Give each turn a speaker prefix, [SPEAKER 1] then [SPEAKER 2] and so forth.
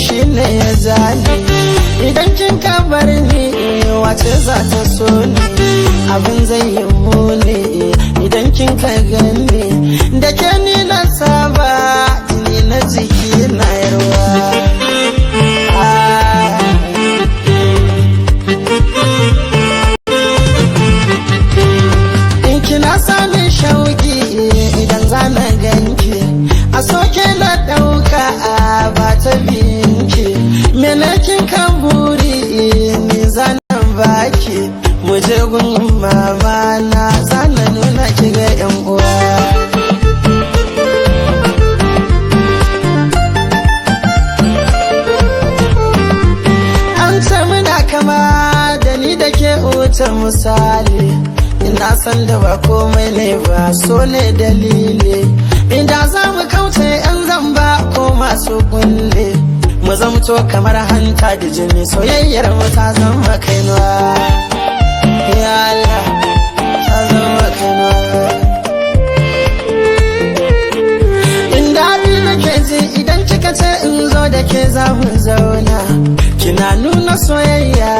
[SPEAKER 1] shi ne ya zane. Idan kin ka bar ni wace za ta so ni, abin zai yi muni idan kin ka gani. Da ke ni na saba jini na jiki na yarwa. In kina sani shauki idan zana ganki, a soke na ɗauka ba ta binki. Mene kin kan buri ni zana baki, muje gun mama na zana nuna ki ga yan uwa. An ce muna kama da ni da ke wuce misali, ina san da ba komai ne ba so ne dalili. Inda za mu kauce yan zamba ko masu kulle, mu zamto kamar hanta da jini, soyayyar mu ta zama kainuwa. Ya Allah, ta zama kainuwa. Inda abin nake ji idan kika ce in zo da ke za mu zauna, kina nuna soyayya.